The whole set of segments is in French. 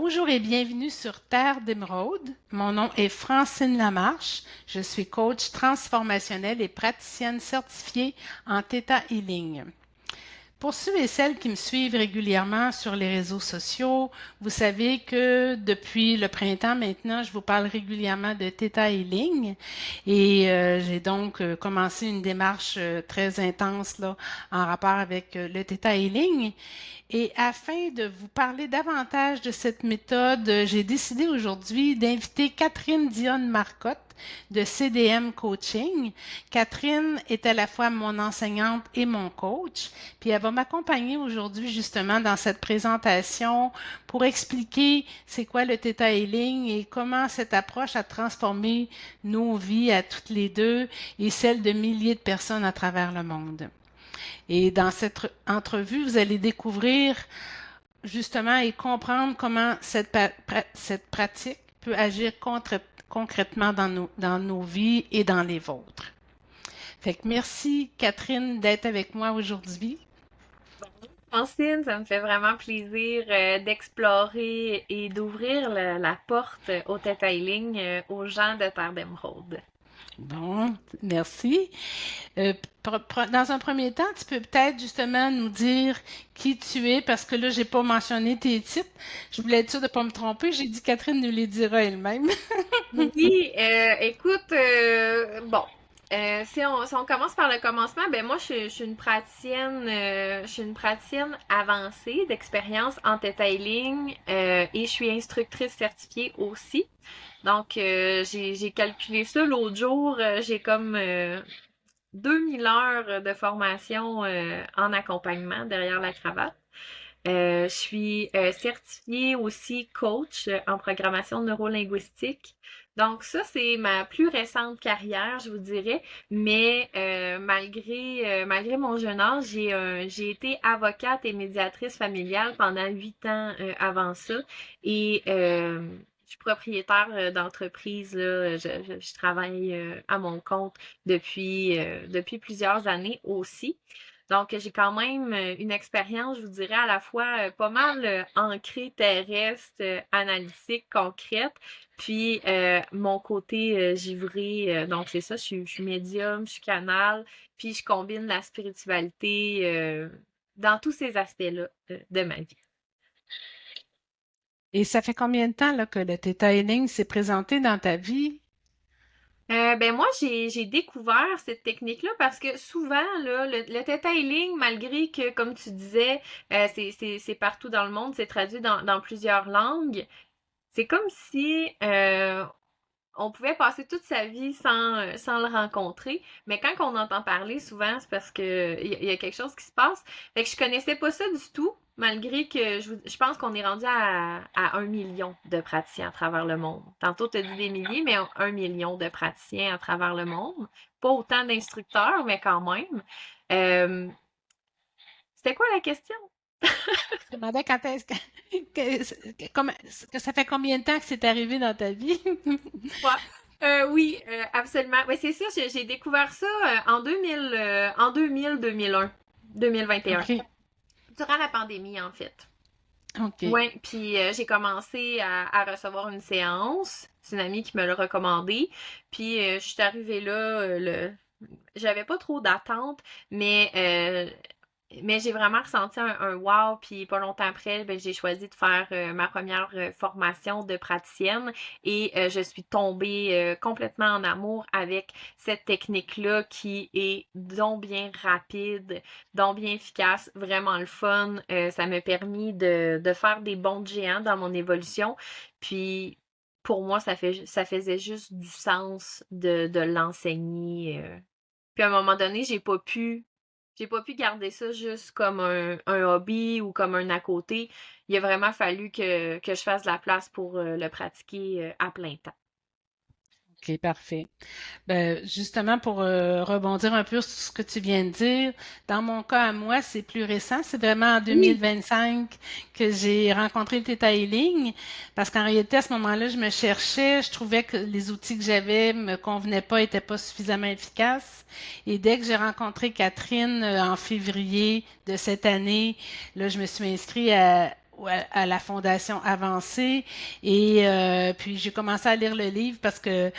Bonjour et bienvenue sur Terre d'Émeraude. Mon nom est Francine Lamarche. Je suis coach transformationnelle et praticienne certifiée en Theta Healing. Pour ceux et celles qui me suivent régulièrement sur les réseaux sociaux, vous savez que depuis le printemps maintenant, je vous parle régulièrement de Theta Healing et j'ai donc commencé une démarche très intense là, en rapport avec le Theta Healing. Et afin de vous parler davantage de cette méthode, j'ai décidé aujourd'hui d'inviter Catherine Dionne Marcotte de CDM Coaching. Catherine est à la fois mon enseignante et mon coach, puis elle va m'accompagner aujourd'hui justement dans cette présentation pour expliquer c'est quoi le Theta Healing et comment cette approche a transformé nos vies à toutes les deux et celles de milliers de personnes à travers le monde. Et dans cette entrevue, vous allez découvrir justement et comprendre comment cette pratique peut agir concrètement dans nos vies et dans les vôtres. Fait que merci Catherine d'être avec moi aujourd'hui. Francine, ça me fait vraiment plaisir d'explorer et d'ouvrir la porte au detailing aux gens de Terre d'Émeraude. Bon, merci. Dans un premier temps, tu peux peut-être justement nous dire qui tu es, parce que là, j'ai pas mentionné tes titres. Je voulais être sûre de pas me tromper. J'ai dit Catherine nous les dira elle-même. Oui, écoute, bon, si on commence par le commencement, ben moi je suis une praticienne avancée d'expérience en detailing et je suis instructrice certifiée aussi. Donc j'ai calculé ça l'autre jour, j'ai comme 2000 heures de formation en accompagnement derrière la cravate. Je suis certifiée aussi coach en programmation neurolinguistique. Donc ça, c'est ma plus récente carrière, je vous dirais. Mais malgré mon jeune âge, j'ai été avocate et médiatrice familiale pendant 8 ans avant ça. Et je suis propriétaire d'entreprise, là. Je travaille à mon compte depuis plusieurs années aussi. Donc, j'ai quand même une expérience, je vous dirais, à la fois pas mal ancrée terrestre, analytique, concrète, puis mon côté givré. Donc, c'est ça, je suis médium, je suis canal, puis je combine la spiritualité dans tous ces aspects-là de ma vie. Et ça fait combien de temps là, que le Theta Healing s'est présenté dans ta vie? Ben moi, j'ai découvert cette technique-là parce que souvent, là, le Theta Healing, malgré que, comme tu disais, c'est partout dans le monde, c'est traduit dans plusieurs langues, c'est comme si on pouvait passer toute sa vie sans le rencontrer, mais quand on entend parler, souvent, c'est parce que il y a quelque chose qui se passe. Fait que je connaissais pas ça du tout, malgré que je pense qu'on est rendu à 1 million de praticiens à travers le monde. Tantôt, tu as dit des milliers, mais 1 million de praticiens à travers le monde. Pas autant d'instructeurs, mais quand même. Euh, C'était quoi la question? Je me demandais quand est-ce que ça fait combien de temps que c'est arrivé dans ta vie? Ouais. Oui, absolument. Ouais, c'est ça, j'ai découvert ça en 2000, 2021. OK, Durant la pandémie, en fait. OK. Ouais, puis j'ai commencé à recevoir une séance. C'est une amie qui me l'a recommandé. Puis je suis arrivée là, j'avais pas trop d'attentes, mais j'ai vraiment ressenti un wow, puis pas longtemps après, ben, j'ai choisi de faire ma première formation de praticienne et je suis tombée complètement en amour avec cette technique-là qui est donc bien rapide, donc bien efficace, vraiment le fun. Ça m'a permis de faire des bonds de géant dans mon évolution. Puis pour moi, ça faisait juste du sens de l'enseigner. Puis à un moment donné, j'ai pas pu garder ça juste comme un hobby ou comme un à côté. Il a vraiment fallu que je fasse de la place pour le pratiquer à plein temps. OK, parfait. Ben, justement, pour rebondir un peu sur ce que tu viens de dire, dans mon cas à moi, c'est plus récent. C'est vraiment en Oui. 2025 que j'ai rencontré le Theta Healing parce qu'en réalité, à ce moment-là, je me cherchais. Je trouvais que les outils que j'avais me convenaient pas, étaient pas suffisamment efficaces. Et dès que j'ai rencontré Catherine en février de cette année, là, je me suis inscrite à la Fondation Avancée et puis j'ai commencé à lire le livre parce que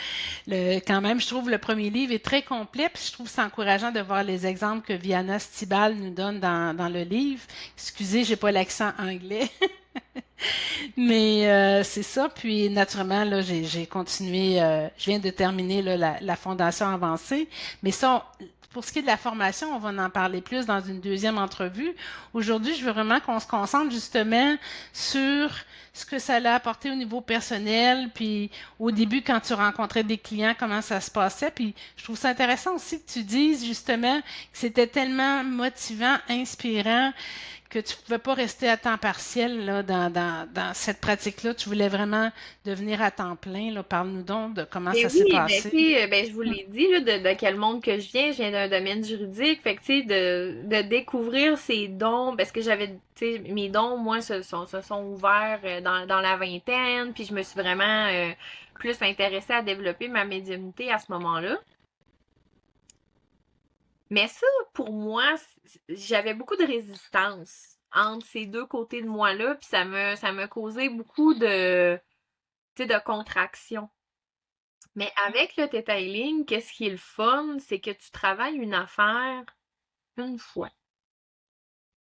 quand même, je trouve le premier livre est très complet puis je trouve c'est encourageant de voir les exemples que Viana Stibal nous donne dans le livre. Excusez, j'ai pas l'accent anglais. Mais c'est ça. Puis naturellement, là, j'ai continué. Je viens de terminer là, la fondation avancée. Mais ça, pour ce qui est de la formation, on va en parler plus dans une deuxième entrevue. Aujourd'hui, je veux vraiment qu'on se concentre justement sur ce que ça l'a apporté au niveau personnel, puis au début, quand tu rencontrais des clients, comment ça se passait. Puis je trouve ça intéressant aussi que tu dises justement que c'était tellement motivant, inspirant que tu pouvais pas rester à temps partiel là, dans cette pratique-là. Tu voulais vraiment devenir à temps plein. Là. Parle-nous donc de comment Ben ça s'est oui, ben tu passé. sais, ben je vous l'ai dit là, de quel monde que je viens d'un domaine juridique, fait que tu sais, de découvrir ces dons, parce que j'avais, tu sais, mes dons, moi, se sont ouverts dans la vingtaine, puis je me suis vraiment plus intéressée à développer ma médiumnité à ce moment-là. Mais ça, pour moi, j'avais beaucoup de résistance entre ces deux côtés de moi-là, puis ça me causait beaucoup tu sais, de contraction. Mais avec le detailing, qu'est-ce qui est le fun, c'est que tu travailles une affaire une fois,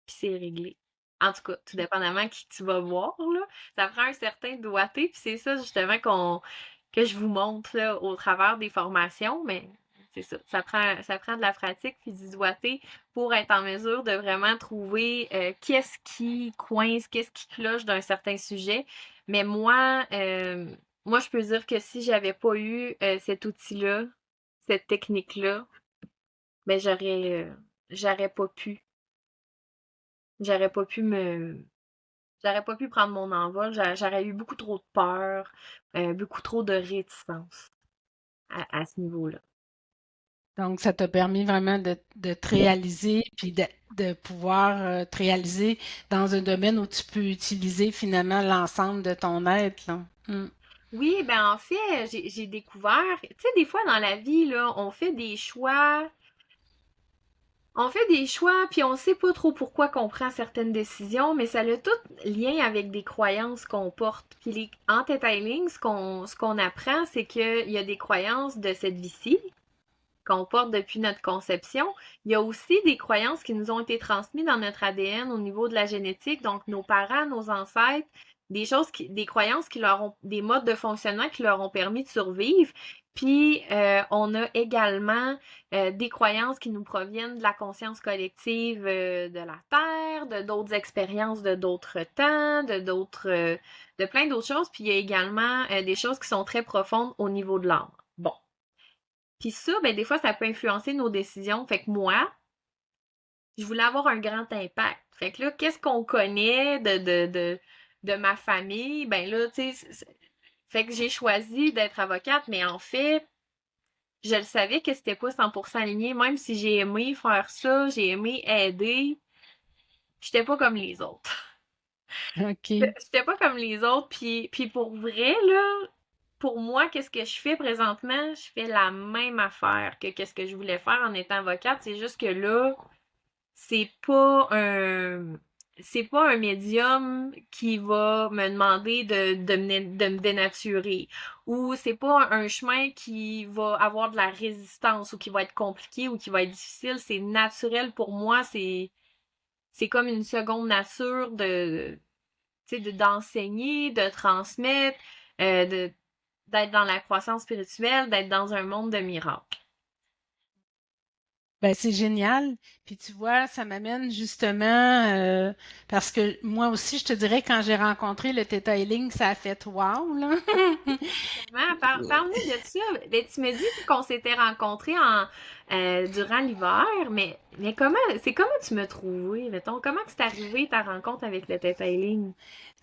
puis c'est réglé. En tout cas, tout dépendamment qui tu vas voir, là, ça prend un certain doigté, puis c'est ça justement que je vous montre là, au travers des formations, mais c'est ça, ça prend de la pratique puis du doigté pour être en mesure de vraiment trouver qu'est-ce qui coince, qu'est-ce qui cloche d'un certain sujet. Mais moi, je peux dire que si j'avais pas eu cet outil-là, cette technique-là, ben j'aurais pas pu. J'aurais pas pu me. J'aurais pas pu prendre mon envol. J'aurais eu beaucoup trop de peur, beaucoup trop de réticence à ce niveau-là. Donc, ça t'a permis vraiment de te réaliser, puis de pouvoir te réaliser dans un domaine où tu peux utiliser finalement l'ensemble de ton être, là. Mm. Oui, ben en fait, j'ai découvert, tu sais, des fois dans la vie, là, on fait des choix, puis on sait pas trop pourquoi qu'on prend certaines décisions, mais ça a tout lien avec des croyances qu'on porte. Puis en detailing, ce qu'on apprend, c'est qu'il y a des croyances de cette vie-ci qu'on porte depuis notre conception. Il y a aussi des croyances qui nous ont été transmises dans notre ADN au niveau de la génétique, donc nos parents, nos ancêtres, des croyances des modes de fonctionnement qui leur ont permis de survivre. Puis on a également des croyances qui nous proviennent de la conscience collective de la Terre, de d'autres expériences de d'autres temps, de plein d'autres choses. Puis il y a également des choses qui sont très profondes au niveau de l'âme. Bon. Puis ça, ben des fois, ça peut influencer nos décisions. Fait que moi, je voulais avoir un grand impact. Fait que là, qu'est-ce qu'on connaît de ma famille? Ben là, tu sais, fait que j'ai choisi d'être avocate, mais en fait, je le savais que c'était pas 100% aligné, même si j'ai aimé faire ça, j'ai aimé aider, j'étais pas comme les autres. OK. J'étais pas comme les autres, puis pour vrai, là, pour moi, qu'est-ce que je fais présentement? Je fais la même affaire que qu'est-ce que je voulais faire en étant avocate. C'est juste que là, c'est pas un, c'est pas un médium qui va me demander de me dénaturer. Ou c'est pas un chemin qui va avoir de la résistance ou qui va être compliqué ou qui va être difficile. C'est naturel pour moi. C'est comme une seconde nature tu sais, d'enseigner, de transmettre, d'être dans la croissance spirituelle, d'être dans un monde de miracles. Ben, c'est génial. Puis tu vois, ça m'amène justement parce que moi aussi, je te dirais, quand j'ai rencontré le Theta Healing, ça a fait wow, là. Vraiment, parle-nous de ça. Ben, tu me dis qu'on s'était rencontrés durant l'hiver, mais comment tu m'as trouvé, mettons? Comment c'est arrivé ta rencontre avec le Detailing?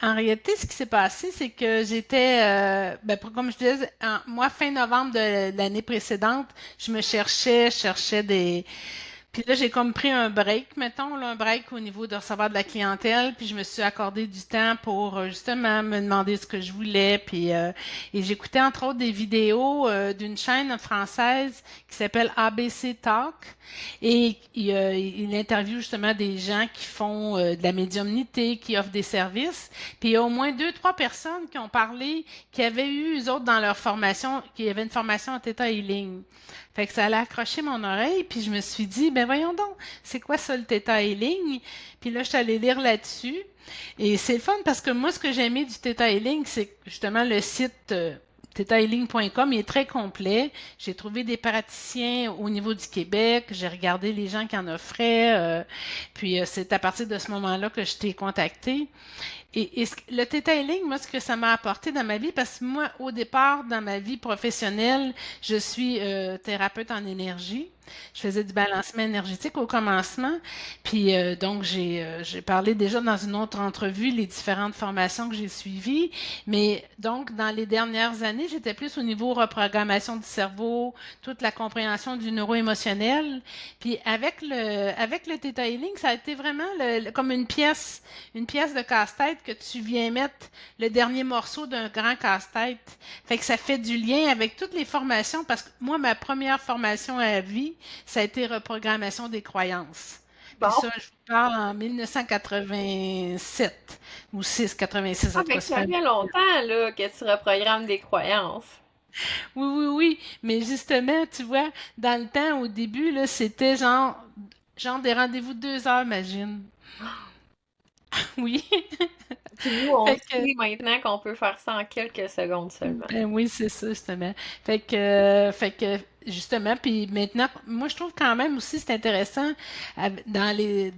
En réalité, ce qui s'est passé, c'est que j'étais, comme je disais, moi, fin novembre de l'année précédente, je cherchais Puis là, j'ai comme pris un break, mettons, là, un break au niveau de recevoir de la clientèle, puis je me suis accordé du temps pour justement me demander ce que je voulais, puis et j'écoutais entre autres des vidéos d'une chaîne française qui s'appelle ABC Talk, et il interviewe justement des gens qui font de la médiumnité, qui offrent des services, puis il y a au moins deux, trois personnes qui ont parlé, qui avaient eu, eux autres, dans leur formation, qui avaient une formation en Theta Healing. Fait que ça allait accrocher mon oreille, puis je me suis dit, ben voyons donc, c'est quoi ça le Theta Healing? Puis là, je suis allée lire là-dessus. Et c'est le fun parce que moi, ce que j'ai aimé du Theta Healing, c'est justement le site thetahealing.com, il est très complet. J'ai trouvé des praticiens au niveau du Québec, j'ai regardé les gens qui en offraient, puis c'est à partir de ce moment-là que je t'ai contacté. Le Theta Healing, moi, ce que ça m'a apporté dans ma vie, parce que moi, au départ, dans ma vie professionnelle, je suis thérapeute en énergie. Je faisais du balancement énergétique au commencement. Puis donc, j'ai parlé déjà dans une autre entrevue les différentes formations que j'ai suivies. Mais donc, dans les dernières années, j'étais plus au niveau reprogrammation du cerveau, toute la compréhension du neuro-émotionnel. Puis avec le Theta Healing, ça a été vraiment comme une pièce de casse-tête que tu viens mettre le dernier morceau d'un grand casse-tête. Fait que ça fait du lien avec toutes les formations parce que moi, ma première formation à vie, ça a été reprogrammation des croyances. Puis Bon. ça, je vous parle en 1987 ou 6, 86, en Ah, tout fait cas, que ça ça fait. fait longtemps, là, que tu reprogrammes des croyances. Oui, oui, oui. Mais justement, tu vois, dans le temps, au début, là, c'était genre des rendez-vous de 2 heures, imagine. Oui. Puis nous, on Fait que sait maintenant qu'on peut faire ça en quelques secondes seulement. Ben oui, c'est ça, justement. Fait que justement, puis maintenant, moi, je trouve quand même aussi, c'est intéressant les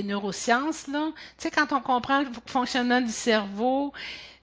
neurosciences, là. Tu sais, quand on comprend le fonctionnement du cerveau,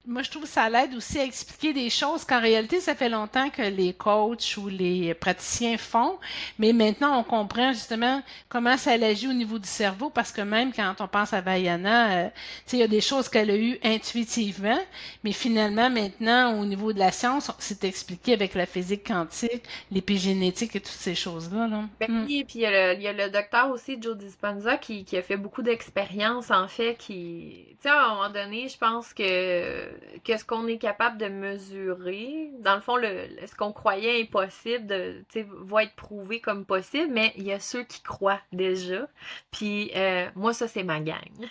moi, je trouve que ça l'aide aussi à expliquer des choses qu'en réalité, ça fait longtemps que les coachs ou les praticiens font, mais maintenant, on comprend justement comment ça agit au niveau du cerveau, parce que même quand on pense à Vaiana, tu sais, il y a des choses qu'elle a eues intuitivement, mais finalement, maintenant, au niveau de la science, c'est expliqué avec la physique quantique, l'épigénétique et toutes ces choses-là, là. Ben oui, puis il y a le docteur aussi, Joe Dispenza, qui a fait beaucoup d'expériences, en fait, qui, tu sais, à un moment donné, je pense que ce qu'on est capable de mesurer, dans le fond, ce qu'on croyait impossible, tu sais, va être prouvé comme possible, mais il y a ceux qui croient déjà. Puis moi, ça, c'est ma gang.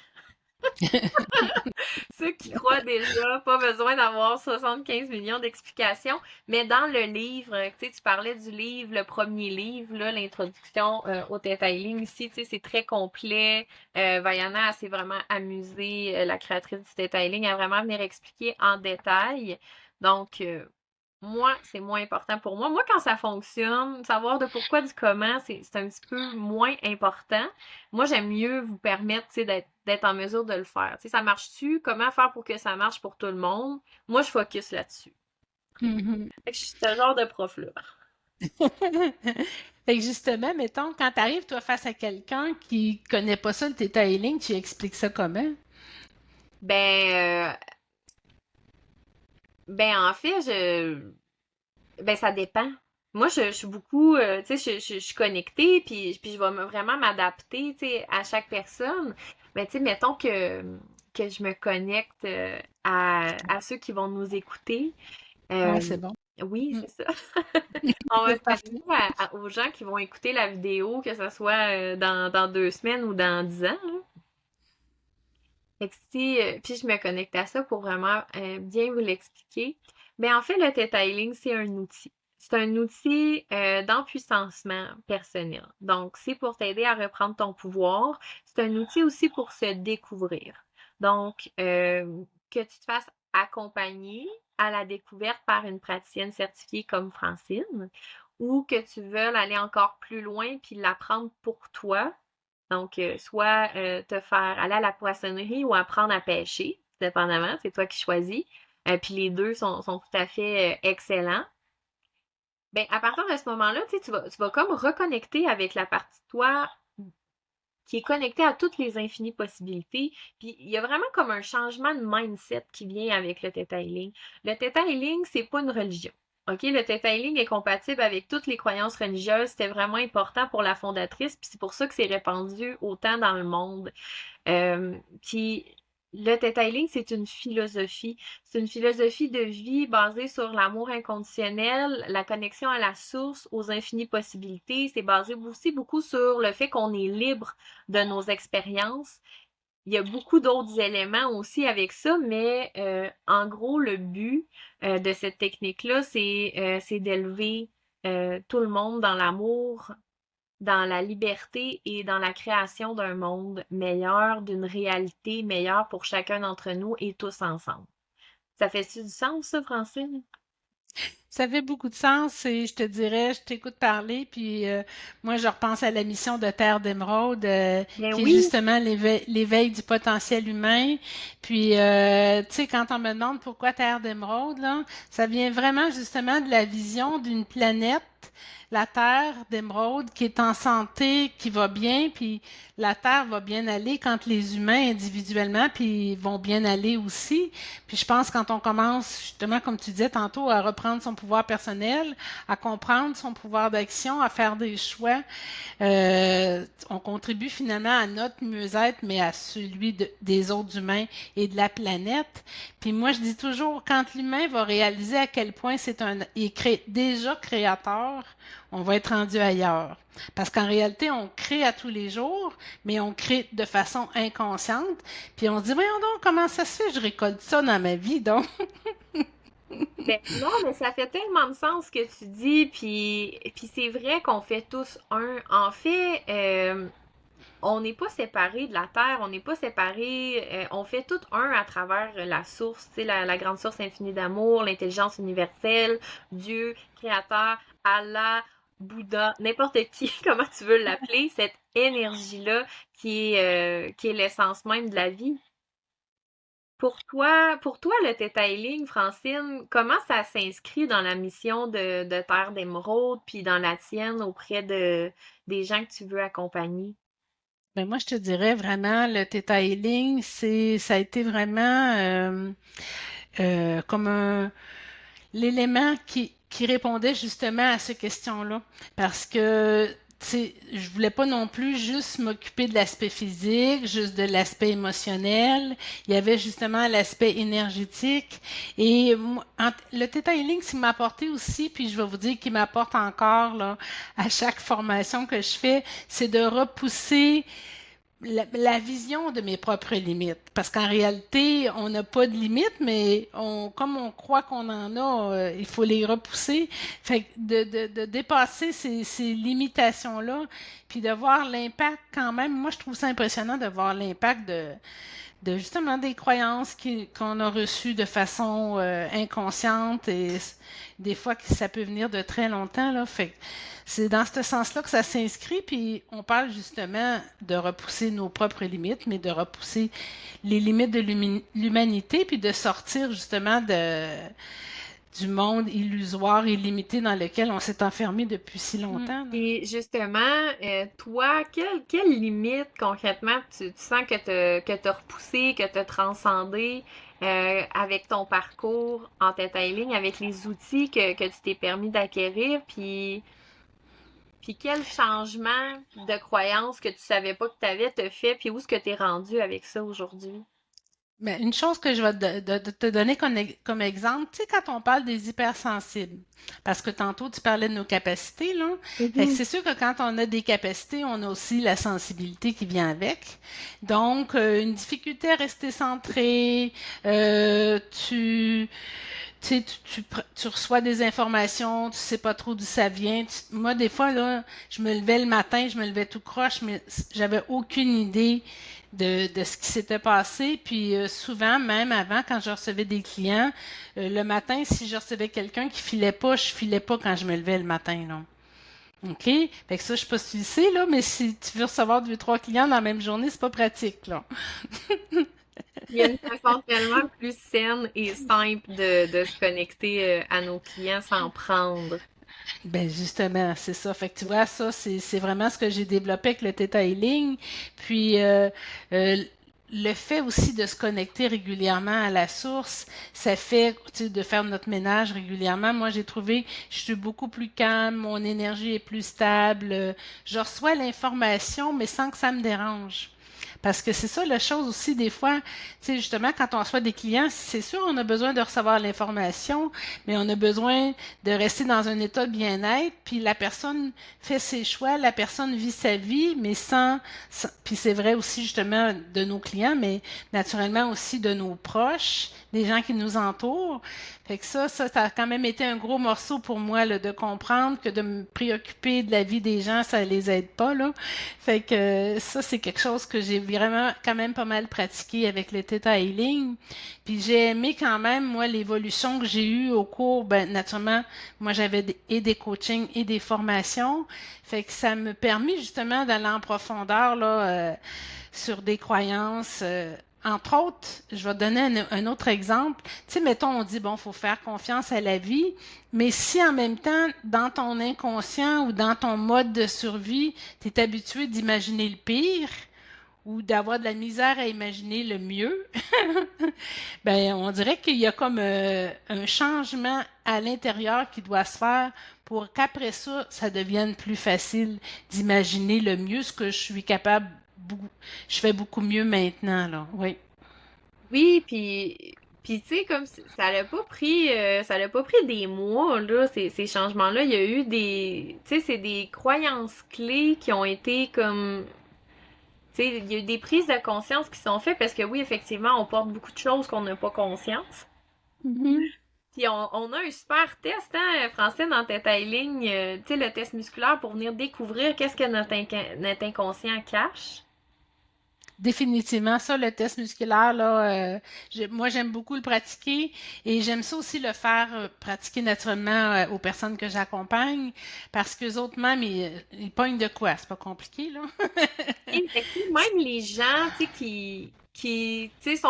Ceux qui croient déjà, pas besoin d'avoir 75 millions d'explications. Mais dans le livre, tu sais, tu parlais du livre, le premier livre, là, l'introduction au Theta Healing ici, tu sais, c'est très complet. Vaiana, elle s'est vraiment amusée, la créatrice du Theta Healing, à vraiment venir expliquer en détail. Donc, moi, c'est moins important pour moi. Moi, quand ça fonctionne, savoir de pourquoi, du comment, c'est un petit peu moins important. Moi, j'aime mieux vous permettre, tu sais, d'être en mesure de le faire. Tu sais, ça marche-tu? Comment faire pour que ça marche pour tout le monde? Moi, je focus là-dessus. Mhm. Fait que je suis ce genre de prof-là. Fait que justement, mettons, quand tu arrives, toi, face à quelqu'un qui connaît pas ça, le Theta Healing, tu expliques ça comment? Ben, en fait, ben, ça dépend. Moi, je suis beaucoup, tu sais, je suis connectée, puis je vais vraiment m'adapter, tu sais, à chaque personne. Mais tu sais, mettons que je me connecte à ceux qui vont nous écouter. Ah, Euh, c'est bon. oui, Mm. c'est ça. On va C'est se parfait. connecter aux gens qui vont écouter la vidéo, que ce soit dans 2 semaines ou dans 10 ans, là. Fait que si, puis je me connecte à ça pour vraiment bien vous l'expliquer. Ben en fait, le Theta Healing, c'est un outil. C'est un outil d'empuissancement personnel. Donc, c'est pour t'aider à reprendre ton pouvoir. C'est un outil aussi pour se découvrir. Donc, que tu te fasses accompagner à la découverte par une praticienne certifiée comme Francine, ou que tu veuilles aller encore plus loin puis l'apprendre pour toi, donc, soit te faire aller à la poissonnerie ou apprendre à pêcher, dépendamment, c'est toi qui choisis. Puis les deux sont tout à fait excellents. Ben, à partir de ce moment-là, tu sais, tu vas comme reconnecter avec la partie de toi qui est connectée à toutes les infinies possibilités. Puis il y a vraiment comme un changement de mindset qui vient avec le Theta Healing. Le Theta Healing, c'est pas une religion. OK, le Theta Healing est compatible avec toutes les croyances religieuses. C'était vraiment important pour la fondatrice, puis c'est pour ça que c'est répandu autant dans le monde. Puis le Theta Healing, c'est une philosophie. C'est une philosophie de vie basée sur l'amour inconditionnel, la connexion à la source, aux infinies possibilités. C'est basé aussi beaucoup sur le fait qu'on est libre de nos expériences. Il y a beaucoup d'autres éléments aussi avec ça, mais en gros, le but de cette technique-là, c'est d'élever tout le monde dans l'amour, dans la liberté et dans la création d'un monde meilleur, d'une réalité meilleure pour chacun d'entre nous et tous ensemble. Ça fait-tu du sens, ça, Francine? Ça fait beaucoup de sens et je te dirais, je t'écoute parler, puis moi je repense à la mission de Terre d'Émeraude, Ben qui est oui, justement l'éveil du potentiel humain. Puis, tu sais, quand on me demande pourquoi Terre d'Émeraude, là, ça vient vraiment justement de la vision d'une planète, la Terre d'Émeraude, qui est en santé, qui va bien, puis la Terre va bien aller quand les humains individuellement, puis vont bien aller aussi. Puis je pense quand on commence, justement, comme tu disais tantôt, à reprendre son pouvoir personnel, à comprendre son pouvoir d'action, à faire des choix, on contribue finalement à notre mieux-être, mais à celui des autres humains et de la planète. Puis moi, je dis toujours, quand l'humain va réaliser à quel point il est déjà créateur, on va être rendu ailleurs. Parce qu'en réalité, on crée à tous les jours, mais on crée de façon inconsciente. Puis on se dit, voyons donc, comment ça se fait, je récolte ça dans ma vie, donc. ben non, mais ça fait tellement de sens ce que tu dis, puis c'est vrai qu'on fait tous un. En fait, on n'est pas séparés de la Terre, on n'est pas séparés, on fait tout un à travers la source, tu sais, la grande source infinie d'amour, l'intelligence universelle, Dieu, Créateur, Allah, Bouddha, n'importe qui, comment tu veux l'appeler, cette énergie-là qui est l'essence même de la vie. Pour toi, le Theta Healing, Francine, comment ça s'inscrit dans la mission de Terre d'Émeraude, puis dans la tienne auprès des gens que tu veux accompagner? Ben moi, je te dirais vraiment, le Theta Healing, ça a été vraiment comme l'élément qui répondait justement à ces questions-là. Parce que, tu sais, je voulais pas non plus juste m'occuper de l'aspect physique, juste de l'aspect émotionnel. Il y avait justement l'aspect énergétique. Et le Theta Healing, ce qui m'a apporté aussi, puis je vais vous dire qu'il m'apporte encore là, à chaque formation que je fais, c'est de repousser la vision de mes propres limites. Parce qu'en réalité, on n'a pas de limites, mais comme on croit qu'on en a, il faut les repousser. Fait que de dépasser ces limitations-là, puis de voir l'impact quand même. Moi, je trouve ça impressionnant de voir l'impact de justement des croyances qu'on a reçues de façon inconsciente et des fois que ça peut venir de très longtemps, là. Fait que c'est dans ce sens-là que ça s'inscrit, puis on parle justement de repousser nos propres limites, mais de repousser les limites de l'humanité, puis de sortir justement du monde illusoire et limité dans lequel on s'est enfermé depuis si longtemps, là. Et justement, toi, quelle limite concrètement tu sens que t'as repoussé, que t'as transcendé avec ton parcours en Theta Healing, avec les outils que tu t'es permis d'acquérir, puis quel changement de croyance que tu savais pas que tu avais te fait, puis où est-ce que tu es rendu avec ça aujourd'hui? Mais une chose que je vais de te donner comme exemple, tu sais, quand on parle des hypersensibles, parce que tantôt tu parlais de nos capacités, là, fait que Mhm. c'est sûr que quand on a des capacités, on a aussi la sensibilité qui vient avec. Donc, une difficulté à rester centré, euh, tu, tu sais, tu reçois des informations, tu sais pas trop d'où ça vient. Moi, des fois, là, je me levais le matin, je me levais tout croche, mais j'avais aucune idée de ce qui s'était passé. Puis souvent, même avant, quand je recevais des clients, le matin, si je recevais quelqu'un qui filait pas, je filais pas quand je me levais le matin, là. OK? Fait que ça, je sais pas si tu le sais, là, mais si tu veux recevoir deux, trois clients dans la même journée, c'est pas pratique, là. Il y a une façon tellement plus saine et simple de se connecter à nos clients sans prendre. Ben justement, c'est ça. Fait que tu vois, ça, c'est vraiment ce que j'ai développé avec le Theta Healing. Puis, euh, le fait aussi de se connecter régulièrement à la source, ça fait, tu sais, de faire notre ménage régulièrement. Moi, j'ai trouvé, que je suis beaucoup plus calme, mon énergie est plus stable. Je reçois l'information, mais sans que ça me dérange. Parce que c'est ça la chose aussi, des fois, tu sais, justement, quand on reçoit des clients, c'est sûr, on a besoin de recevoir l'information, mais on a besoin de rester dans un état de bien-être, puis la personne fait ses choix, la personne vit sa vie, mais puis c'est vrai aussi justement de nos clients, mais naturellement aussi de nos proches, des gens qui nous entourent. Fait que ça a quand même été un gros morceau pour moi, là, de comprendre que de me préoccuper de la vie des gens, ça les aide pas, là. Fait que ça, c'est quelque chose que j'ai vraiment quand même pas mal pratiqué avec le Theta Healing. Puis j'ai aimé quand même, moi, l'évolution que j'ai eue au cours. Ben, naturellement, moi, j'avais et des coachings et des formations. Fait que ça me permet justement d'aller en profondeur, là, sur des croyances. Entre autres, je vais donner un autre exemple. Tu sais, mettons, on dit, bon, faut faire confiance à la vie, mais si en même temps, dans ton inconscient ou dans ton mode de survie, tu es habitué d'imaginer le pire ou d'avoir de la misère à imaginer le mieux, ben, on dirait qu'il y a comme un changement à l'intérieur qui doit se faire pour qu'après ça, ça devienne plus facile d'imaginer le mieux, ce que je suis capable, je fais beaucoup mieux maintenant, là. Oui. Oui, puis tu sais, comme ça l'a pas pris des mois, là, ces changements-là. Il y a eu tu sais, c'est des croyances clés qui ont été comme, tu sais, il y a eu des prises de conscience qui sont faites parce que oui, effectivement, on porte beaucoup de choses qu'on n'a pas conscience. Mhm. Puis on a un super test, hein, Francine, dans Theta Healing, tu sais, le test musculaire pour venir découvrir qu'est-ce que notre inconscient cache. Définitivement, ça, le test musculaire, là, moi, j'aime beaucoup le pratiquer et j'aime ça aussi le faire pratiquer naturellement aux personnes que j'accompagne parce que autres même, ils pognent de quoi? C'est pas compliqué, là. Et fait que, même les gens, tu sais, tu sais,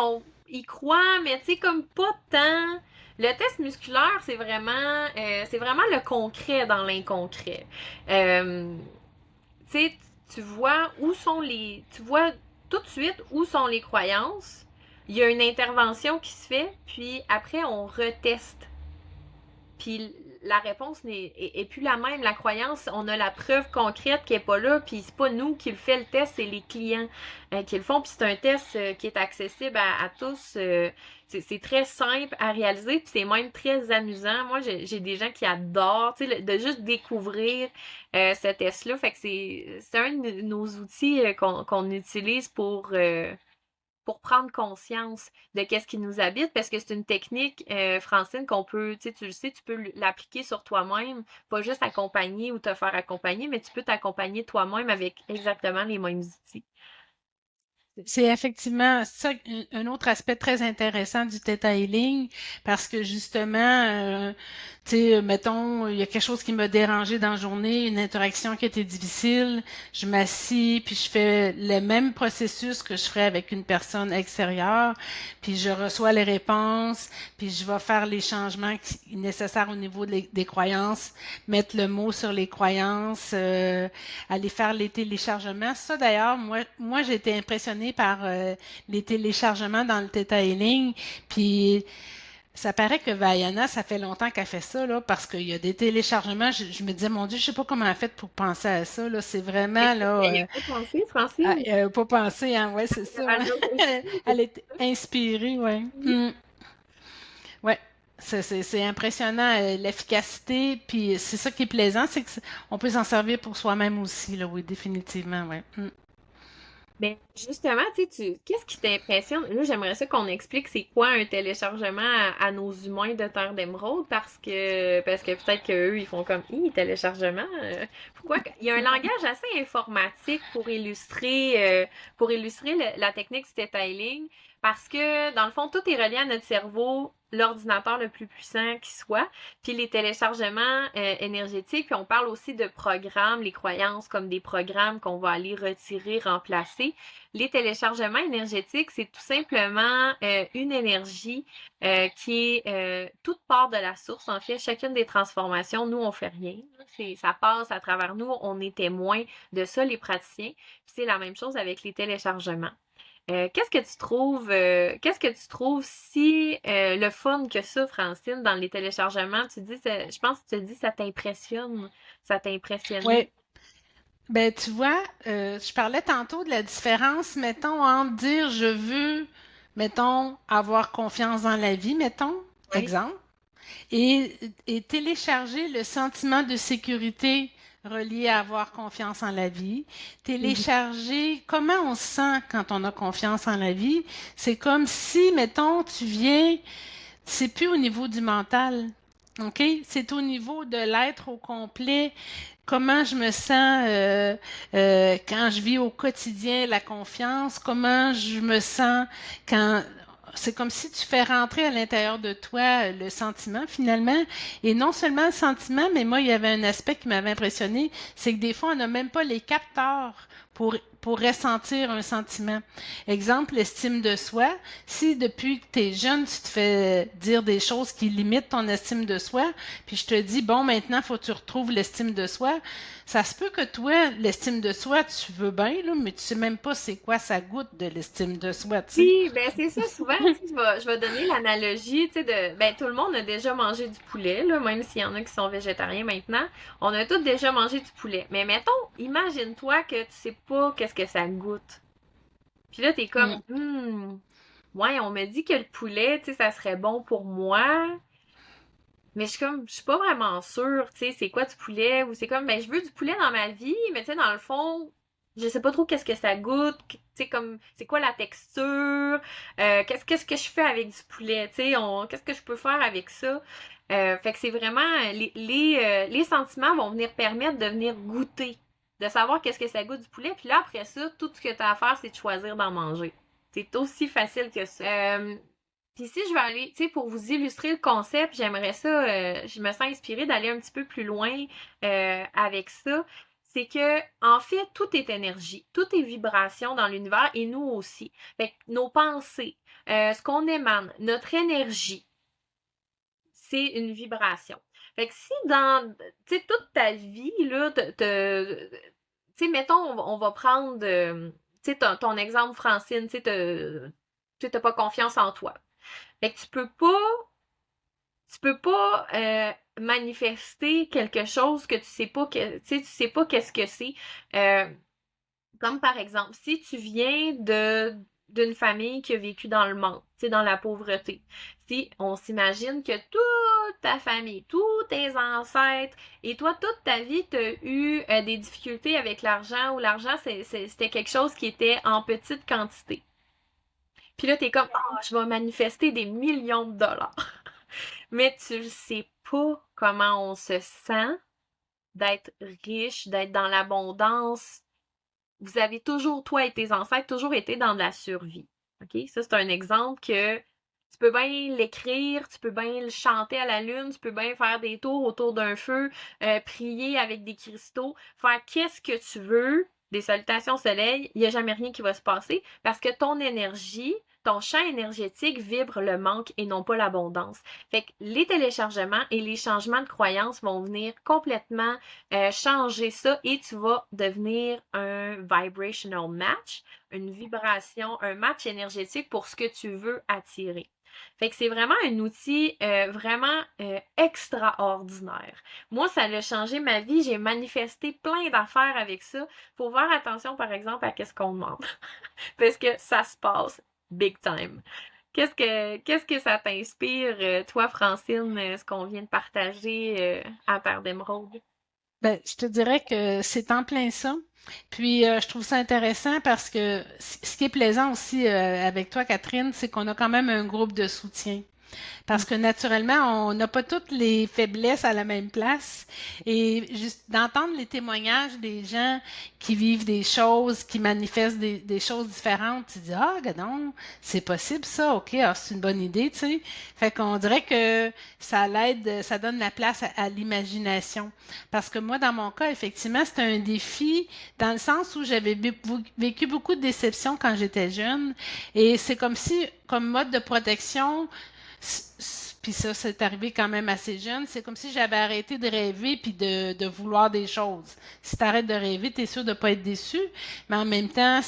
ils croient, mais tu sais, comme pas tant. Le test musculaire, c'est vraiment le concret dans l'inconcret. Euh, Tu sais, tu vois tu vois tout de suite où sont les croyances. Il y a une intervention qui se fait, puis après, on reteste. Puis la réponse est plus la même. La croyance, on a la preuve concrète qui est pas là, puis c'est pas nous qui le fait le test, c'est les clients qui le font. Puis c'est un test qui est accessible à tous. C'est très simple à réaliser, puis c'est même très amusant. Moi, j'ai des gens qui adorent, tu sais, de juste découvrir ce test-là. Fait que c'est un de nos outils qu'on utilise pour prendre conscience de qu'est-ce qui nous habite, parce que c'est une technique, Francine, qu'on peut, tu sais, tu le sais, tu peux l'appliquer sur toi-même, pas juste accompagner ou te faire accompagner, mais tu peux t'accompagner toi-même avec exactement les mêmes outils. C'est effectivement ça, un autre aspect très intéressant du Theta Healing, parce que justement, tu sais, mettons, il y a quelque chose qui m'a dérangé dans la journée, une interaction qui était difficile, je m'assis, puis je fais le même processus que je ferais avec une personne extérieure, puis je reçois les réponses, puis je vais faire les changements nécessaires au niveau des croyances, mettre le mot sur les croyances, aller faire les téléchargements. Ça, d'ailleurs, moi j'ai été impressionnée par les téléchargements dans le Theta Healing. Puis, ça paraît que Vaiana, ça fait longtemps qu'elle fait ça, là, parce qu'il y a des téléchargements. Je me disais, mon Dieu, je sais pas comment elle a fait pour penser à ça, là. C'est vraiment, Écoute, là, il n'y a pas pensé, Francine. elle a pas pensé, hein, ouais, c'est ça. Elle Elle est inspirée, ouais. Mm. Ouais. C'est impressionnant, l'efficacité, puis c'est ça qui est plaisant, c'est qu'on peut s'en servir pour soi-même aussi, là, oui, définitivement, ouais. Mm. Ben, justement, qu'est-ce qui t'impressionne? Là, j'aimerais ça qu'on explique c'est quoi un téléchargement à nos humains de Terre d'Émeraude parce que peut-être qu'eux, ils font comme, téléchargement. Pourquoi? Il y a un langage assez informatique pour illustrer la technique du detailing parce que, dans le fond, tout est relié à notre cerveau, l'ordinateur le plus puissant qui soit, puis les téléchargements énergétiques, puis on parle aussi de programmes, les croyances comme des programmes qu'on va aller retirer, remplacer. Les téléchargements énergétiques, c'est tout simplement une énergie qui est toute part de la source. En fait, chacune des transformations, nous, on fait rien. Ça passe à travers nous, on est témoin de ça, les praticiens. Puis c'est la même chose avec les téléchargements. Qu'est-ce que tu trouves si le fun que ça, Francine, dans les téléchargements, je pense que tu te dis ça t'impressionne. Oui. Ben, tu vois, je parlais tantôt de la différence, mettons, entre dire je veux, mettons, avoir confiance dans la vie, mettons, Oui. exemple, et, et télécharger le sentiment de sécurité relié à avoir confiance en la vie. Mhm. Télécharger comment on se sent quand on a confiance en la vie. C'est comme si, mettons, tu viens, c'est plus au niveau du mental. OK? C'est au niveau de l'être au complet. Comment je me sens quand je vis au quotidien la confiance, comment je me sens quand c'est comme si tu fais rentrer à l'intérieur de toi le sentiment finalement, et non seulement le sentiment, mais moi il y avait un aspect qui m'avait impressionné, c'est que des fois on n'a même pas les capteurs pour ressentir un sentiment. Exemple, l'estime de soi. Si depuis que tu es jeune, tu te fais dire des choses qui limitent ton estime de soi, puis je te dis, bon, maintenant, il faut que tu retrouves l'estime de soi, ça se peut que toi, l'estime de soi, tu veux bien, là, mais tu sais même pas c'est quoi ça goûte de l'estime de soi, tu sais. Oui, ben c'est ça, souvent, tu sais, je vais donner l'analogie, tu sais, ben tout le monde a déjà mangé du poulet, là, même s'il y en a qui sont végétariens maintenant, on a tous déjà mangé du poulet. Mais mettons, imagine-toi que tu sais pas qu'est-ce que ça goûte. Puis là, t'es comme, Mm. ouais, on me dit que le poulet, tu sais, ça serait bon pour moi, mais je suis pas vraiment sûre, tu sais, c'est quoi du poulet, ou c'est comme, ben je veux du poulet dans ma vie, mais tu sais, dans le fond, je sais pas trop qu'est-ce que ça goûte, tu sais, comme, c'est quoi la texture, qu'est-ce que je fais avec du poulet, tu sais, qu'est-ce que je peux faire avec ça? Fait que c'est vraiment, les sentiments vont venir permettre de venir goûter, de savoir qu'est-ce que ça goûte du poulet, puis là, après ça, tout ce que tu as à faire, c'est de choisir d'en manger. C'est aussi facile que ça. Puis si je vais aller, tu sais, pour vous illustrer le concept, j'aimerais ça, je me sens inspirée d'aller un petit peu plus loin avec ça. C'est que, en fait, tout est énergie, tout est vibration dans l'univers et nous aussi. Fait que nos pensées, ce qu'on émane, notre énergie, c'est une vibration. Fait que si dans, tu sais, toute ta vie, là, tu sais, mettons, on va prendre, tu sais, ton exemple, Francine, tu t'as pas confiance en toi. Fait que tu peux pas manifester quelque chose que tu sais pas tu sais pas qu'est-ce que c'est. Euh, Comme par exemple, si tu viens d'une famille qui a vécu dans le manque, tu sais, dans la pauvreté. Si on s'imagine que toute ta famille, tous tes ancêtres, et toi, toute ta vie, tu as eu des difficultés avec l'argent, ou l'argent, c'était quelque chose qui était en petite quantité. Puis là, t'es comme, oh, je vais manifester des millions de dollars. Mais tu ne sais pas comment on se sent d'être riche, d'être dans l'abondance. Vous avez toujours, toi et tes ancêtres, toujours été dans de la survie. OK? Ça, c'est un exemple que tu peux bien l'écrire, tu peux bien le chanter à la lune, tu peux bien faire des tours autour d'un feu, prier avec des cristaux, faire qu'est-ce que tu veux, des salutations au soleil, il n'y a jamais rien qui va se passer parce que ton énergie, ton champ énergétique vibre le manque et non pas l'abondance. Fait que les téléchargements et les changements de croyances vont venir complètement changer ça et tu vas devenir un vibrational match, une vibration, un match énergétique pour ce que tu veux attirer. Fait que c'est vraiment un outil vraiment extraordinaire. Moi, ça a changé ma vie. J'ai manifesté plein d'affaires avec ça. Faut faire attention, par exemple, à qu'est-ce qu'on demande. Parce que ça se passe big time. Qu'est-ce que ça t'inspire, toi, Francine, ce qu'on vient de partager à Terre d'Émeraude? Ben, je te dirais que c'est en plein ça. Puis, je trouve ça intéressant parce que ce qui est plaisant aussi avec toi, Catherine, c'est qu'on a quand même un groupe de soutien. Parce que naturellement, on n'a pas toutes les faiblesses à la même place. Et juste d'entendre les témoignages des gens qui vivent des choses, qui manifestent des choses différentes, tu dis, ah, non, c'est possible ça, ok, ah, c'est une bonne idée, tu sais. Fait qu'on dirait que ça l'aide, ça donne la place à l'imagination. Parce que moi, dans mon cas, effectivement, c'était un défi dans le sens où j'avais vécu beaucoup de déceptions quand j'étais jeune. Et c'est comme si, comme mode de protection, puis ça, c'est arrivé quand même assez jeune. C'est comme si j'avais arrêté de rêver puis de vouloir des choses. Si tu arrêtes de rêver, tu es sûr de pas être déçu, mais en même temps,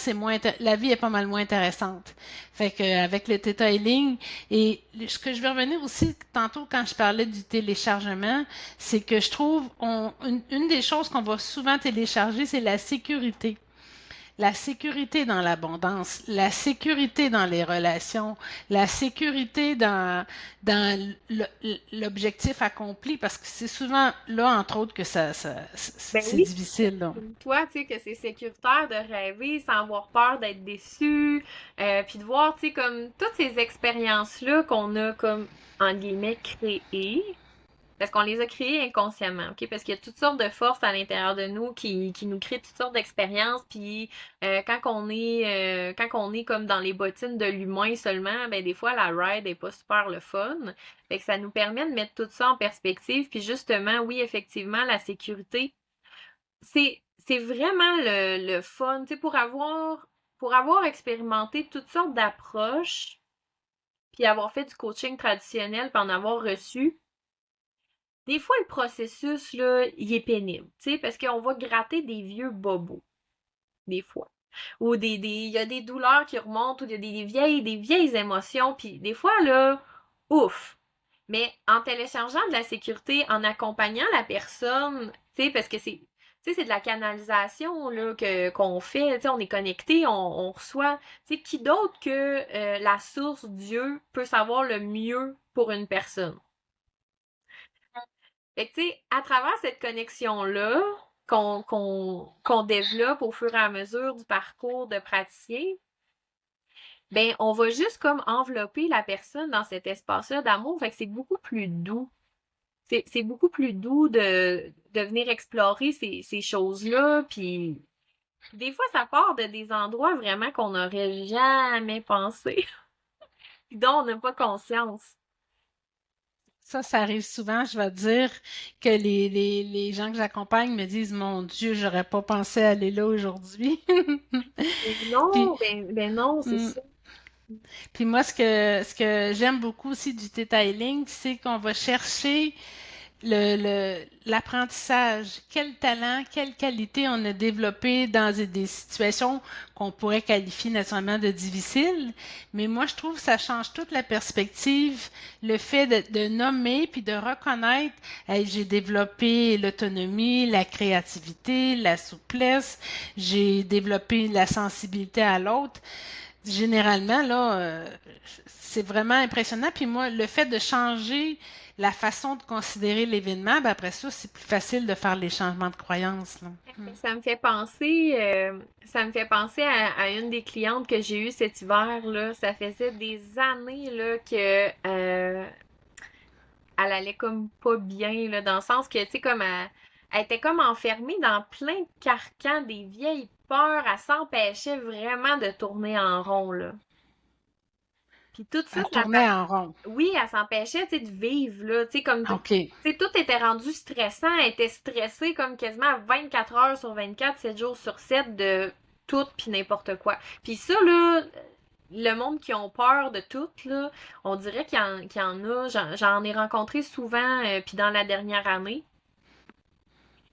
la vie est pas mal moins intéressante. Fait que avec le Theta Healing, et ce que je veux revenir aussi tantôt quand je parlais du téléchargement, c'est que je trouve une des choses qu'on va souvent télécharger, c'est la sécurité. La sécurité dans l'abondance, la sécurité dans les relations, la sécurité dans l'objectif accompli, parce que c'est souvent là, entre autres, que Ben c'est oui, difficile, là. comme toi, tu sais, que c'est sécuritaire de rêver sans avoir peur d'être déçu, puis de voir, tu sais, comme toutes ces expériences-là qu'on a comme, en guillemets, créées, parce qu'on les a créées inconsciemment, OK? Parce qu'il y a toutes sortes de forces à l'intérieur de nous qui nous créent toutes sortes d'expériences, puis quand on est comme dans les bottines de l'humain seulement, ben des fois, la ride est pas super le fun. Fait que ça nous permet de mettre tout ça en perspective, puis justement, oui, effectivement, la sécurité, c'est vraiment le fun, tu sais, pour avoir expérimenté toutes sortes d'approches, puis avoir fait du coaching traditionnel, puis en avoir reçu, des fois le processus là, il est pénible, tu sais, parce qu'on va gratter des vieux bobos, des fois. Ou il y a des douleurs qui remontent, ou il y a des vieilles émotions, puis des fois là, ouf. Mais en téléchargeant de la sécurité, en accompagnant la personne, tu sais, parce que tu sais, c'est de la canalisation là, qu'on fait, tu sais, on est connecté, on reçoit, tu sais, qui d'autre que la source, Dieu, peut savoir le mieux pour une personne. Fait que, tu sais, à travers cette connexion-là qu'on développe au fur et à mesure du parcours de praticien, ben, on va juste comme envelopper la personne dans cet espace-là d'amour. Fait que c'est beaucoup plus doux. C'est beaucoup plus doux de venir explorer ces choses-là. Puis des fois, ça part de des endroits vraiment qu'on n'aurait jamais pensé, dont on n'a pas conscience. Ça arrive souvent. Je vais dire que les gens que j'accompagne me disent, Mon Dieu, j'aurais pas pensé aller là aujourd'hui. Mais Puis, non, ben non, c'est mm, ça. puis moi, ce que j'aime beaucoup aussi du detailing, c'est qu'on va chercher l'apprentissage, quel talent, quelle qualité on a développé dans des situations qu'on pourrait qualifier naturellement de difficiles. Mais moi, je trouve que ça change toute la perspective, le fait de nommer puis de reconnaître, hey, j'ai développé l'autonomie, la créativité, la souplesse, j'ai développé la sensibilité à l'autre. Généralement, là, c'est vraiment impressionnant. Puis moi, le fait de changer la façon de considérer l'événement, ben après ça, c'est plus facile de faire les changements de croyance, là. Ça me fait penser à une des clientes que j'ai eues cet hiver, là. Ça faisait des années, là, que, elle allait comme pas bien, là, dans le sens que, tu sais, comme elle était comme enfermée dans plein de carcans, des vieilles peurs, elle s'empêchait vraiment de tourner en rond, là. Puis tout ça, À tourner en rond. oui, elle s'empêchait, tu sais, de vivre, là, tu sais, comme, tu OK. sais, tout était rendu stressant, elle était stressée comme quasiment 24 heures sur 24, 7 jours sur 7 de tout puis n'importe quoi. Puis ça, là, le monde qui ont peur de tout, là, on dirait qu'il y en a, j'en ai rencontré souvent, puis dans la dernière année,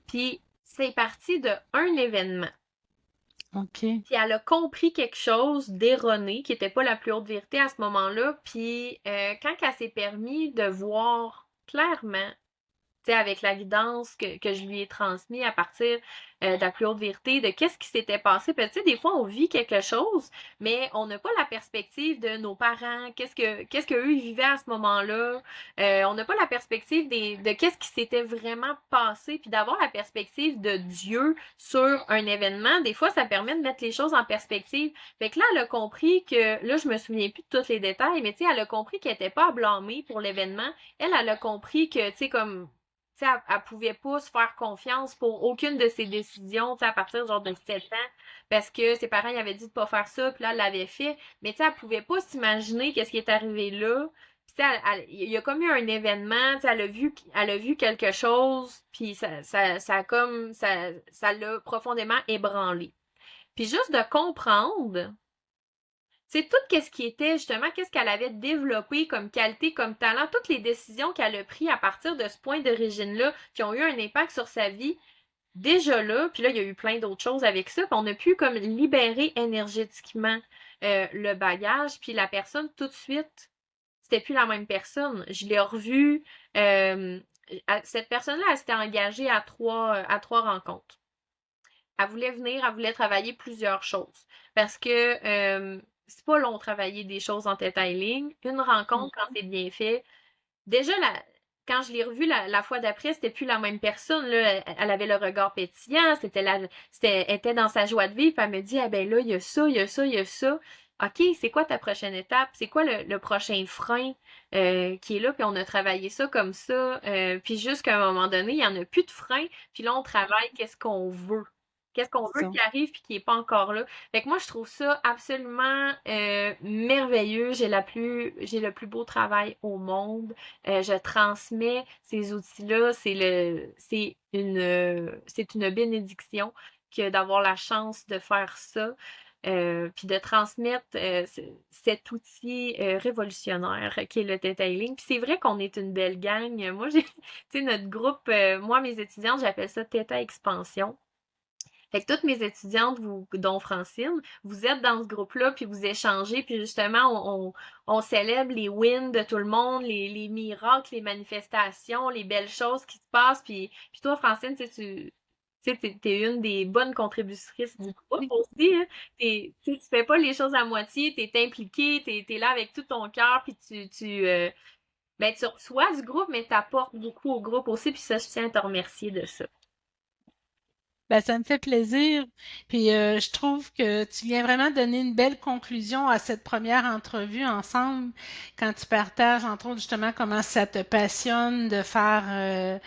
puis c'est parti de un événement. OK. Puis elle a compris quelque chose d'erroné, qui était pas la plus haute vérité à ce moment-là. Puis quand elle s'est permis de voir clairement, tu sais, avec la guidance que je lui ai transmise à partir de la plus haute vérité, de qu'est-ce qui s'était passé. Puis tu sais, des fois, on vit quelque chose, mais on n'a pas la perspective de nos parents, qu'est-ce que eux ils vivaient à ce moment-là. On n'a pas la perspective de qu'est-ce qui s'était vraiment passé, puis d'avoir la perspective de Dieu sur un événement. Des fois, ça permet de mettre les choses en perspective. Fait que là, elle a compris que, là, je me souviens plus de tous les détails, mais tu sais, elle a compris qu'elle était pas à blâmer pour l'événement. Elle a compris que, tu sais, comme tu sais, elle pouvait pas se faire confiance pour aucune de ses décisions, tu sais, à partir genre de 7 ans, parce que ses parents y avaient dit de pas faire ça, puis là, elle l'avait fait. Mais tu sais, elle pouvait pas s'imaginer qu'est-ce qui est arrivé là. Puis tu sais, il y a comme eu un événement, tu sais, elle a vu quelque chose, puis ça a comme, ça l'a profondément ébranlé. Puis juste de comprendre, c'est tout qu'est-ce qui était justement, qu'est-ce qu'elle avait développé comme qualité, comme talent, toutes les décisions qu'elle a prises à partir de ce point d'origine-là, qui ont eu un impact sur sa vie, déjà là, puis là, il y a eu plein d'autres choses avec ça, puis on a pu comme libérer énergétiquement le bagage, puis la personne, tout de suite, c'était plus la même personne. Je l'ai revue, cette personne-là, elle s'était engagée à trois rencontres. Elle voulait venir, elle voulait travailler plusieurs choses. Parce que c'est pas long travailler des choses en tête à ligne. Une rencontre, quand c'est bien fait, déjà, quand je l'ai revue la fois d'après, c'était plus la même personne. Là. Elle avait le regard pétillant, elle était dans sa joie de vivre. Puis elle me dit, ah ben là, il y a ça, il y a ça, il y a ça. OK, c'est quoi ta prochaine étape? C'est quoi le prochain frein qui est là? Puis on a travaillé ça comme ça. Puis jusqu'à un moment donné, il n'y en a plus de frein. Puis là, on travaille qu'est-ce qu'on veut. Qu'est-ce qu'on veut qui arrive puis qui n'est pas encore là. Fait que moi, je trouve ça absolument merveilleux. J'ai le plus beau travail au monde. Je transmets ces outils-là. C'est une bénédiction que d'avoir la chance de faire ça. Puis de transmettre cet outil révolutionnaire qui est le detailing. Puis c'est vrai qu'on est une belle gang. Moi, tu sais, notre groupe, moi, mes étudiantes, j'appelle ça Theta Expansion. Fait que toutes mes étudiantes, dont Francine, vous êtes dans ce groupe-là, puis vous échangez, puis justement, on célèbre les wins de tout le monde, les miracles, les manifestations, les belles choses qui se passent. Puis toi, Francine, tu sais, t'es une des bonnes contributrices du groupe aussi. Hein? Tu fais pas les choses à moitié, t'es impliquée, t'es là avec tout ton cœur, puis ben, tu reçois du groupe, mais t'apportes beaucoup au groupe aussi, puis ça, je tiens à te remercier de ça. Ben, ça me fait plaisir. Puis je trouve que tu viens vraiment donner une belle conclusion à cette première entrevue ensemble quand tu partages, entre autres, justement, comment ça te passionne de faire,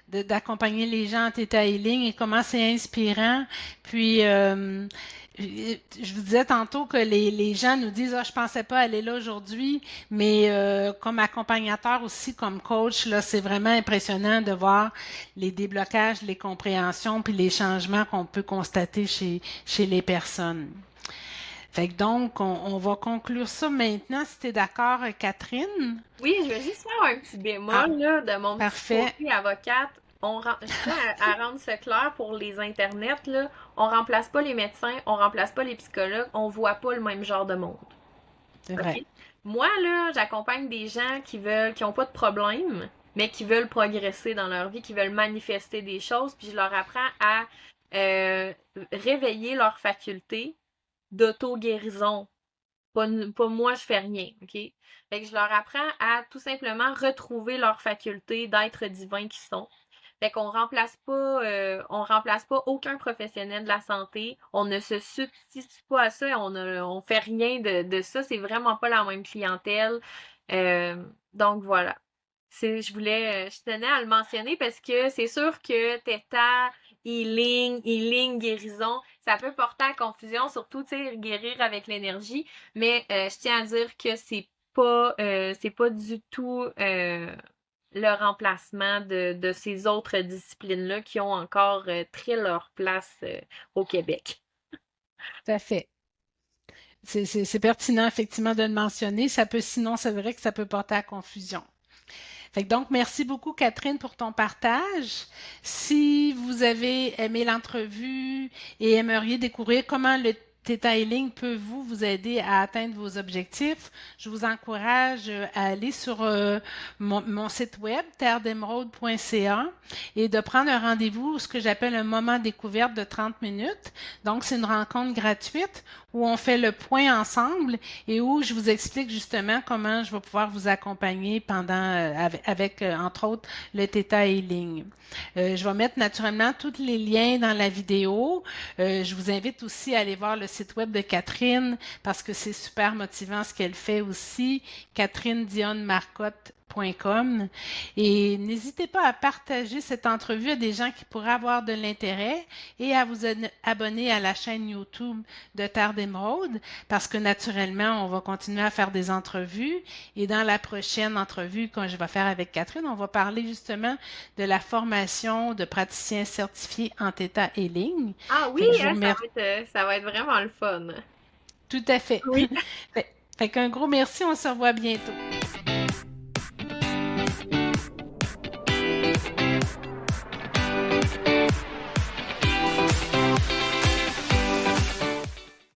d'accompagner les gens en Theta Healing et comment c'est inspirant. Puis, je vous disais tantôt que les gens nous disent, ah, je pensais pas aller là aujourd'hui, mais comme accompagnateur aussi, comme coach, là, c'est vraiment impressionnant de voir les déblocages, les compréhensions, puis les changements qu'on peut constater chez les personnes. Fait que donc, on va conclure ça maintenant, si tu es d'accord, Catherine. Oui, je vais juste faire un petit Ah, bémol là, de mon petit parfait. côté avocate. Je tiens à rendre ça clair pour les internets, là. On remplace pas les médecins, on remplace pas les psychologues, on voit pas le même genre de monde. C'est vrai. OK? Moi, là, j'accompagne des gens qui ont pas de problème, mais qui veulent progresser dans leur vie, qui veulent manifester des choses, puis je leur apprends à réveiller leurs facultés d'auto-guérison. Pas moi, je fais rien, OK? Fait que je leur apprends à tout simplement retrouver leurs facultés d'être divin qui sont. Fait on remplace pas aucun professionnel de la santé. On ne se substitue pas à ça. On fait rien de ça. C'est vraiment pas la même clientèle. Donc voilà. Je tenais à le mentionner parce que c'est sûr que Theta, healing, guérison, ça peut porter à confusion, surtout, tu sais, guérir avec l'énergie. Mais je tiens à dire que c'est pas du tout le remplacement de ces autres disciplines-là qui ont encore très leur place au Québec. Tout à fait. C'est pertinent, effectivement, de le mentionner. Sinon, c'est vrai que ça peut porter à confusion. Fait que donc, merci beaucoup, Catherine, pour ton partage. Si vous avez aimé l'entrevue et aimeriez découvrir comment le Theta Healing peut vous aider à atteindre vos objectifs, je vous encourage à aller sur mon site web, terredémeraude.ca, et de prendre un rendez-vous, ce que j'appelle un moment découverte de 30 minutes. Donc, c'est une rencontre gratuite où on fait le point ensemble et où je vous explique justement comment je vais pouvoir vous accompagner avec entre autres, le Theta Healing. Je vais mettre naturellement tous les liens dans la vidéo. Je vous invite aussi à aller voir le site web de Catherine parce que c'est super motivant ce qu'elle fait aussi, catherinedionnemarcotte.com. Et n'hésitez pas à partager cette entrevue à des gens qui pourraient avoir de l'intérêt et à vous abonner à la chaîne YouTube de Terre d'Émeraude parce que naturellement, on va continuer à faire des entrevues et dans la prochaine entrevue que je vais faire avec Catherine, on va parler justement de la formation de praticiens certifiés en Theta Healing. Ah oui, Fait que je vous hein, remercie. ça va être vraiment le fun. Tout à fait. Oui. Fait qu'un gros merci, on se revoit bientôt.